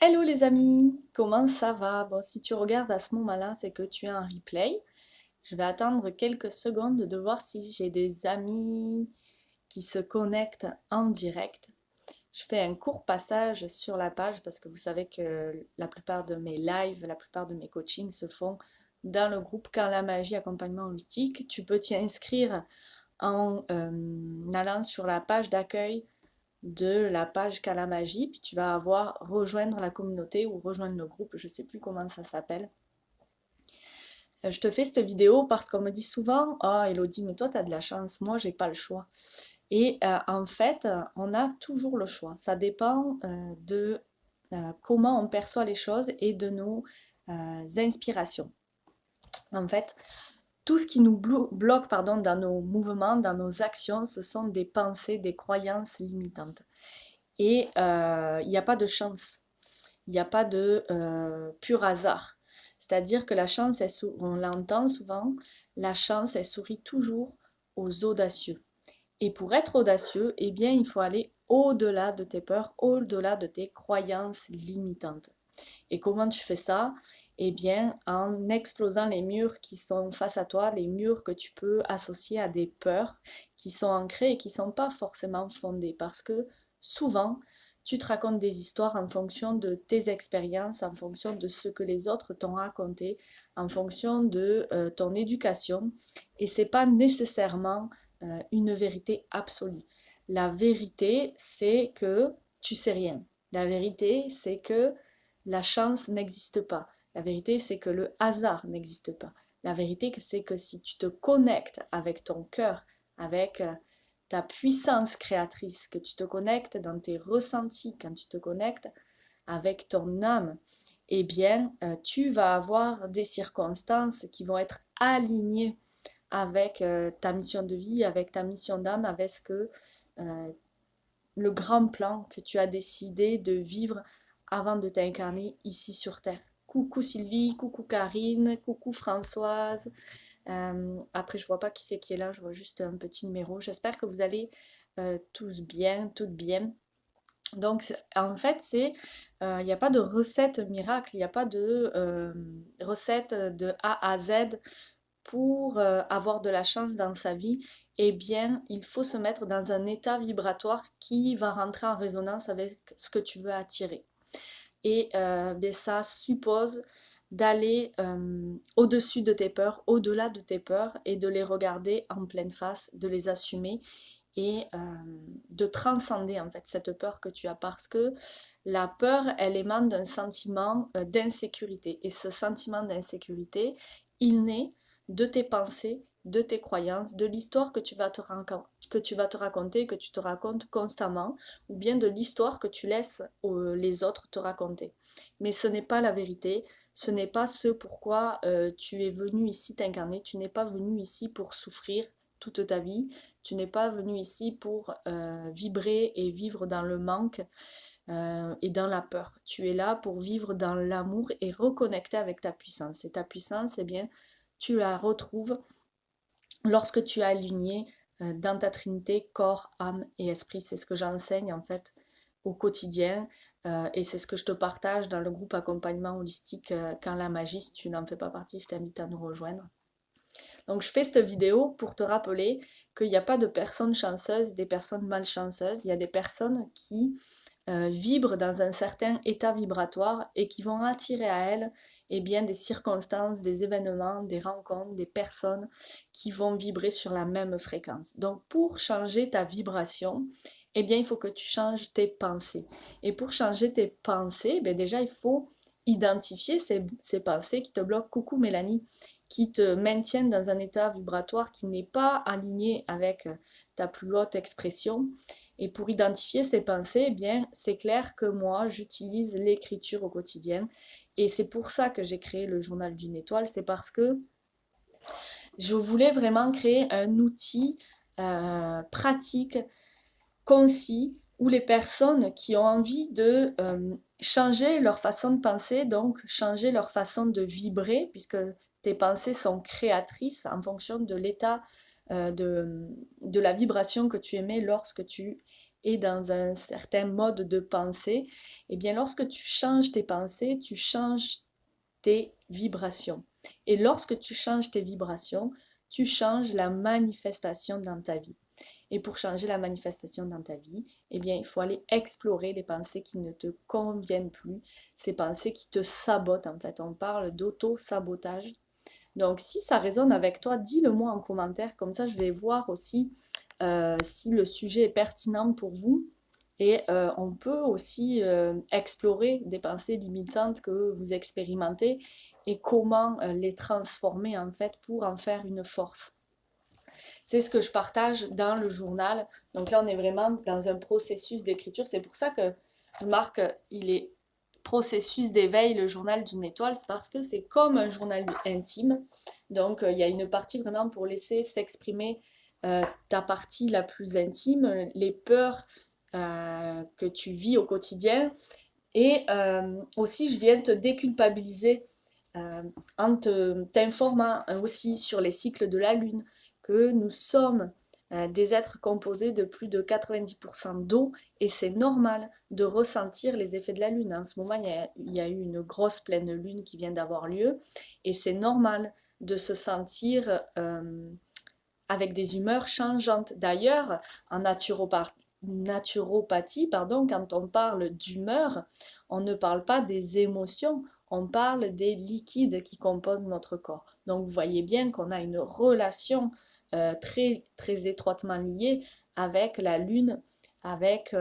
Hello les amis, comment ça va? Bon, si tu regardes à ce moment-là, c'est que tu as un replay. Je vais attendre quelques secondes de voir si j'ai des amis qui se connectent en direct. Je fais un court passage sur la page parce que vous savez que la plupart de mes lives, la plupart de mes coachings se font dans le groupe Quand la magie accompagnement holistique. Tu peux t'y inscrire en allant sur la page d'accueil de la page Calamagie, puis tu vas avoir rejoindre la communauté ou rejoindre le groupe, je sais plus comment ça s'appelle. Je te fais cette vidéo parce qu'on me dit souvent: Ah, Elodie, mais toi, tu as de la chance, moi, j'ai pas le choix. Et en fait, on a toujours le choix. Ça dépend de comment on perçoit les choses et de nos inspirations. En fait, tout ce qui nous bloque pardon, dans nos mouvements, dans nos actions, ce sont des pensées, des croyances limitantes. Et il n'y a pas de chance, il n'y a pas de pur hasard. C'est-à-dire que la chance, on l'entend souvent, la chance, elle sourit toujours aux audacieux. Et pour être audacieux, eh bien, il faut aller au-delà de tes peurs, au-delà de tes croyances limitantes. Et comment tu fais ça? Eh bien, en explosant les murs qui sont face à toi, les murs que tu peux associer à des peurs qui sont ancrées et qui ne sont pas forcément fondées. Parce que souvent, tu te racontes des histoires en fonction de tes expériences, en fonction de ce que les autres t'ont raconté, en fonction de ton éducation. Et c'est pas nécessairement une vérité absolue. La vérité, c'est que tu sais rien. La vérité, c'est que la chance n'existe pas. La vérité, c'est que le hasard n'existe pas. La vérité, c'est que si tu te connectes avec ton cœur, avec ta puissance créatrice, que tu te connectes dans tes ressentis, quand tu te connectes avec ton âme, eh bien, tu vas avoir des circonstances qui vont être alignées avec ta mission de vie, avec ta mission d'âme, avec ce que le grand plan que tu as décidé de vivre avant de t'incarner ici sur Terre. Coucou Sylvie, coucou Karine, coucou Françoise. Après, je vois pas qui c'est qui est là, je vois juste un petit numéro. J'espère que vous allez tous bien, toutes bien. Donc, en fait, il n'y a pas de recette miracle, il n'y a pas de recette de A à Z pour avoir de la chance dans sa vie. Eh bien, il faut se mettre dans un état vibratoire qui va rentrer en résonance avec ce que tu veux attirer. Et ben, ça suppose d'aller au-dessus de tes peurs, au-delà de tes peurs, et de les regarder en pleine face, de les assumer et de transcender en fait cette peur que tu as, parce que la peur, elle émane d'un sentiment d'insécurité, et ce sentiment d'insécurité, il naît de tes pensées, de tes croyances, de l'histoire que tu vas te raconter, que tu te racontes constamment, ou bien de l'histoire que tu laisses les autres te raconter. Mais ce n'est pas la vérité, ce n'est pas ce pourquoi tu es venu ici t'incarner, tu n'es pas venu ici pour souffrir toute ta vie, tu n'es pas venu ici pour vibrer et vivre dans le manque et dans la peur. Tu es là pour vivre dans l'amour et reconnecter avec ta puissance. Et ta puissance, eh bien, tu la retrouves lorsque tu es aligné dans ta trinité, corps, âme et esprit. C'est ce que j'enseigne en fait au quotidien. Et c'est ce que je te partage dans le groupe accompagnement holistique Quand la magie. Si tu n'en fais pas partie, je t'invite à nous rejoindre. Donc je fais cette vidéo pour te rappeler qu'il n'y a pas de personnes chanceuses, des personnes malchanceuses. Il y a des personnes qui vibrent dans un certain état vibratoire et qui vont attirer à elles eh bien, des circonstances, des événements, des rencontres, des personnes qui vont vibrer sur la même fréquence. Donc pour changer ta vibration, eh bien, il faut que tu changes tes pensées. Et pour changer tes pensées, eh déjà, il faut identifier ces pensées qui te bloquent. Coucou Mélanie, qui te maintiennent dans un état vibratoire qui n'est pas aligné avec ta plus haute expression. Et pour identifier ces pensées, eh bien, c'est clair que moi, j'utilise l'écriture au quotidien. Et c'est pour ça que j'ai créé le journal d'une étoile. C'est parce que je voulais vraiment créer un outil pratique, concis, où les personnes qui ont envie de changer leur façon de penser, donc changer leur façon de vibrer, puisque tes pensées sont créatrices en fonction de l'état de la vibration que tu émets lorsque tu et dans un certain mode de pensée, eh bien lorsque tu changes tes pensées, tu changes tes vibrations. Et lorsque tu changes tes vibrations, tu changes la manifestation dans ta vie. Et pour changer la manifestation dans ta vie, eh bien, il faut aller explorer les pensées qui ne te conviennent plus, ces pensées qui te sabotent en fait. On parle d'auto-sabotage. Donc, si ça résonne avec toi, dis-le-moi en commentaire, comme ça je vais voir aussi si le sujet est pertinent pour vous. Et on peut aussi explorer des pensées limitantes que vous expérimentez et comment les transformer en fait pour en faire une force. C'est ce que je partage dans le journal. Donc là, on est vraiment dans un processus d'écriture. C'est pour ça que je marque, il est processus d'éveil, le journal d'une étoile. C'est parce que c'est comme un journal intime. Donc, il y a une partie vraiment pour laisser s'exprimer ta partie la plus intime, les peurs que tu vis au quotidien. Et aussi, je viens te déculpabiliser en t'informant aussi sur les cycles de la Lune, que nous sommes des êtres composés de plus de 90% d'eau et c'est normal de ressentir les effets de la Lune. En ce moment, il y a eu une grosse pleine Lune qui vient d'avoir lieu et c'est normal de se sentir avec des humeurs changeantes. D'ailleurs, en naturopathie, pardon, quand on parle d'humeur, on ne parle pas des émotions, on parle des liquides qui composent notre corps. Donc vous voyez bien qu'on a une relation très, très étroitement liée avec la Lune, avec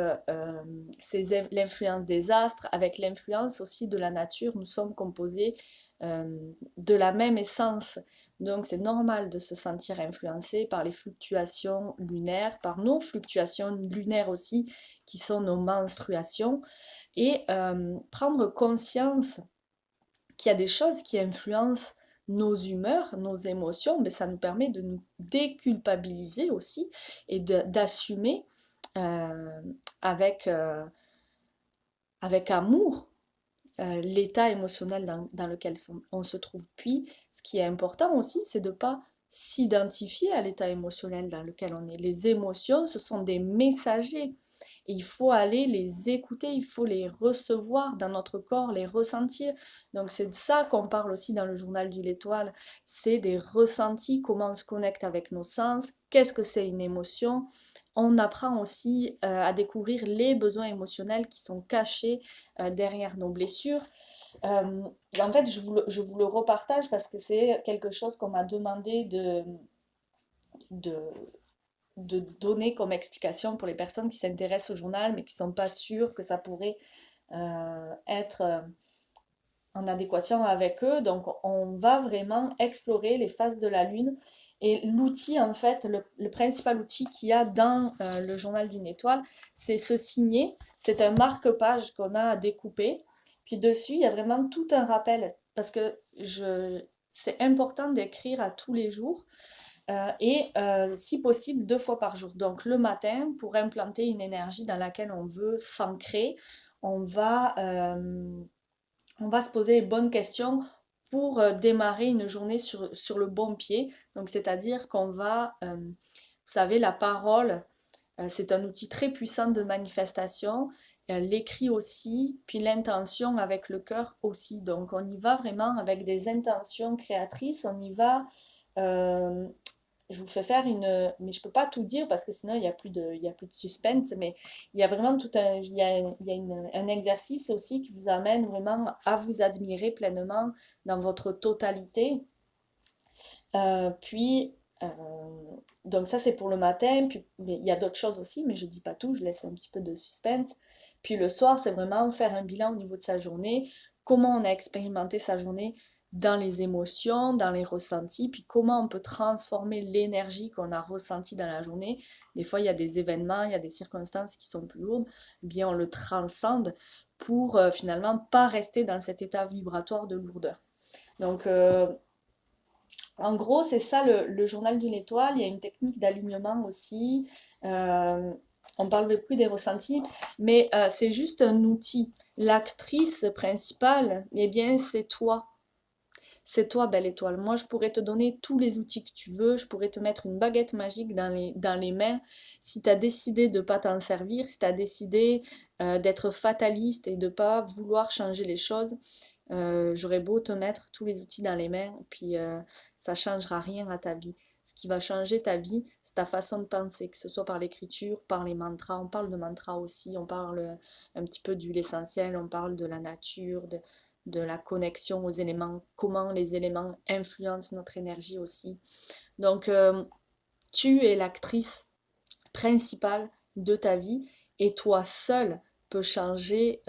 l'influence des astres, avec l'influence aussi de la nature. Nous sommes composés de la même essence. Donc c'est normal de se sentir influencé par les fluctuations lunaires, par nos fluctuations lunaires aussi, qui sont nos menstruations, et prendre conscience qu'il y a des choses qui influencent nos humeurs, nos émotions, mais ça nous permet de nous déculpabiliser aussi et d'assumer euh, avec, avec amour l'état émotionnel dans lequel on se trouve. Puis, ce qui est important aussi, c'est de ne pas s'identifier à l'état émotionnel dans lequel on est. Les émotions, ce sont des messagers. Et il faut aller les écouter, il faut les recevoir dans notre corps, les ressentir. Donc c'est de ça qu'on parle aussi dans le journal de l'étoile. C'est des ressentis, comment on se connecte avec nos sens, qu'est-ce que c'est une émotion. On apprend aussi à découvrir les besoins émotionnels qui sont cachés derrière nos blessures. En fait, je vous le repartage parce que c'est quelque chose qu'on m'a demandé de, de donner comme explication pour les personnes qui s'intéressent au journal mais qui ne sont pas sûres que ça pourrait être en adéquation avec eux. Donc, on va vraiment explorer les phases de la Lune. Et l'outil, en fait, le principal outil qu'il y a dans le journal d'une étoile, c'est ce signet. C'est un marque-page qu'on a à découper. Puis dessus, il y a vraiment tout un rappel. Parce que c'est important d'écrire à tous les jours. Et si possible 2 fois par jour. Donc le matin, pour implanter une énergie dans laquelle on veut s'ancrer, on va, on va se poser les bonnes questions pour démarrer une journée sur le bon pied. Donc c'est-à-dire qu'on va, vous savez, la parole, c'est un outil très puissant de manifestation. L'écrit aussi, puis l'intention avec le cœur aussi. Donc on y va vraiment avec des intentions créatrices, on y va je vous fais faire une... Mais je peux pas tout dire parce que sinon il n'y a il y a plus de suspense. Mais il y a vraiment tout un... Il y a un exercice aussi qui vous amène vraiment à vous admirer pleinement dans votre totalité. Puis, donc ça c'est pour le matin. Puis il y a d'autres choses aussi, mais je dis pas tout. Je laisse un petit peu de suspense. Puis le soir, c'est vraiment faire un bilan au niveau de sa journée. Comment on a expérimenté sa journée dans les émotions, dans les ressentis, puis comment on peut transformer l'énergie qu'on a ressentie dans la journée. Des fois, il y a des événements, il y a des circonstances qui sont plus lourdes, eh bien on le transcende pour finalement pas rester dans cet état vibratoire de lourdeur. Donc, en gros, c'est ça le journal d'une étoile. Il y a une technique d'alignement aussi. On parle plus des ressentis, mais c'est juste un outil. L'actrice principale, eh bien, c'est toi. C'est toi, belle étoile. Moi, je pourrais te donner tous les outils que tu veux, je pourrais te mettre une baguette magique dans les mains. Si tu as décidé de ne pas t'en servir, si tu as décidé d'être fataliste et de ne pas vouloir changer les choses, j'aurais beau te mettre tous les outils dans les mains, puis ça changera rien à ta vie. Ce qui va changer ta vie, c'est ta façon de penser, que ce soit par l'écriture, par les mantras. On parle de mantras aussi, on parle un petit peu d'huile essentielle, on parle de la nature, de la connexion aux éléments, comment les éléments influencent notre énergie aussi. Donc, tu es l'actrice principale de ta vie et toi seul peux changer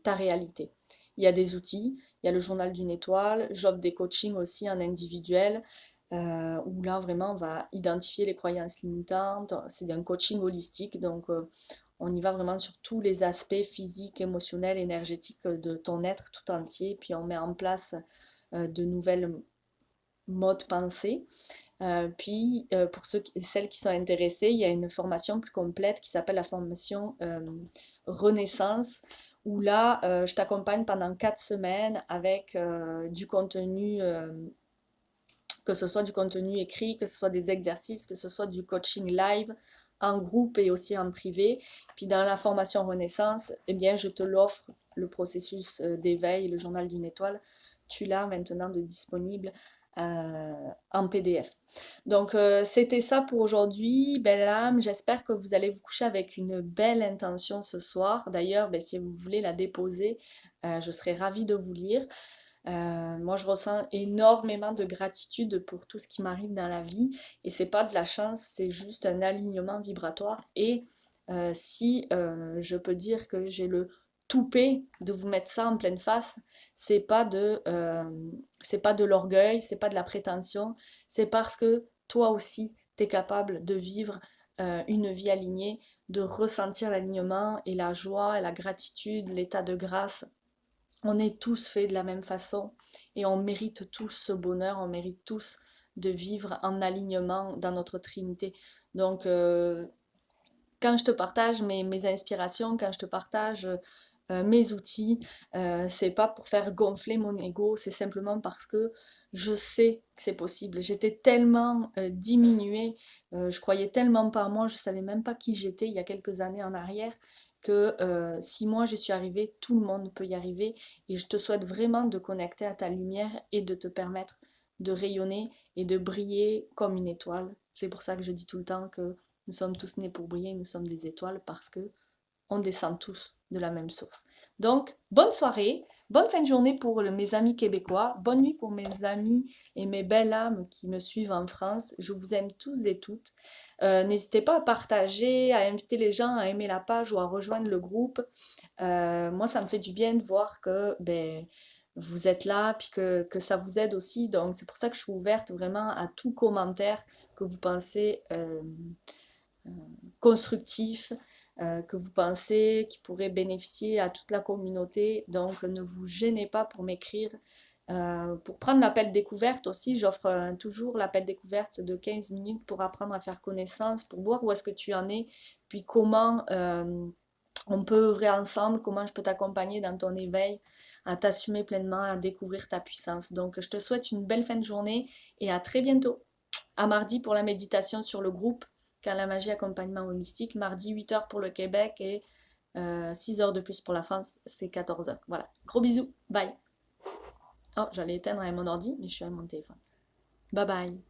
ta réalité. Il y a des outils, il y a le journal d'une étoile, j'offre des coachings aussi en individuel, où là vraiment on va identifier les croyances limitantes, c'est un coaching holistique, donc on y va vraiment sur tous les aspects physiques, émotionnels, énergétiques de ton être tout entier, puis on met en place de nouvelles modes pensée. Pour celles qui sont intéressées, il y a une formation plus complète qui s'appelle la formation Renaissance, où là, je t'accompagne pendant 4 semaines avec du contenu, que ce soit du contenu écrit, que ce soit des exercices, que ce soit du coaching live en groupe et aussi en privé. Puis dans la formation Renaissance, eh bien, je te l'offre, le processus d'éveil, le journal d'une étoile. Tu l'as maintenant de disponible en PDF. Donc, c'était ça pour aujourd'hui. Belle âme, j'espère que vous allez vous coucher avec une belle intention ce soir. D'ailleurs, ben, si vous voulez la déposer, je serai ravie de vous lire. Moi, je ressens énormément de gratitude pour tout ce qui m'arrive dans la vie et c'est pas de la chance, c'est juste un alignement vibratoire. Et si je peux dire que j'ai le toupet de vous mettre ça en pleine face, c'est pas de l'orgueil, c'est pas de la prétention, c'est parce que toi aussi, tu es capable de vivre une vie alignée, de ressentir l'alignement et la joie, et la gratitude, l'état de grâce. On est tous faits de la même façon et on mérite tous ce bonheur, on mérite tous de vivre en alignement dans notre Trinité. Donc, quand je te partage mes inspirations, quand je te partage mes outils, c'est pas pour faire gonfler mon ego, c'est simplement parce que je sais que c'est possible. J'étais tellement diminuée, je croyais tellement pas en moi, je savais même pas qui j'étais il y a quelques années en arrière, que si moi j'y suis arrivée, tout le monde peut y arriver. Et je te souhaite vraiment de connecter à ta lumière et de te permettre de rayonner et de briller comme une étoile. C'est pour ça que je dis tout le temps que nous sommes tous nés pour briller, nous sommes des étoiles parce que on descend tous de la même source. Donc, bonne soirée, bonne fin de journée pour mes amis québécois, bonne nuit pour mes amis et mes belles âmes qui me suivent en France. Je vous aime tous et toutes. N'hésitez pas à partager, à inviter les gens à aimer la page ou à rejoindre le groupe. Moi, ça me fait du bien de voir que ben, vous êtes là, puis que ça vous aide aussi. Donc, c'est pour ça que je suis ouverte vraiment à tout commentaire que vous pensez constructif, que vous pensez qui pourrait bénéficier à toute la communauté. Donc, ne vous gênez pas pour m'écrire. Pour prendre l'appel découverte aussi, j'offre toujours l'appel découverte de 15 minutes pour apprendre à faire connaissance, pour voir où est-ce que tu en es, puis comment on peut œuvrer ensemble, comment je peux t'accompagner dans ton éveil, à t'assumer pleinement, à découvrir ta puissance. Donc, je te souhaite une belle fin de journée et à très bientôt. À mardi pour la méditation sur le groupe Quand la magie accompagnement holistique. Mardi 8h pour le Québec et 6 heures de plus pour la France, c'est 14h. Voilà. Gros bisous. Bye. Oh, j'allais éteindre avec mon ordi, mais je suis à mon téléphone. Bye bye.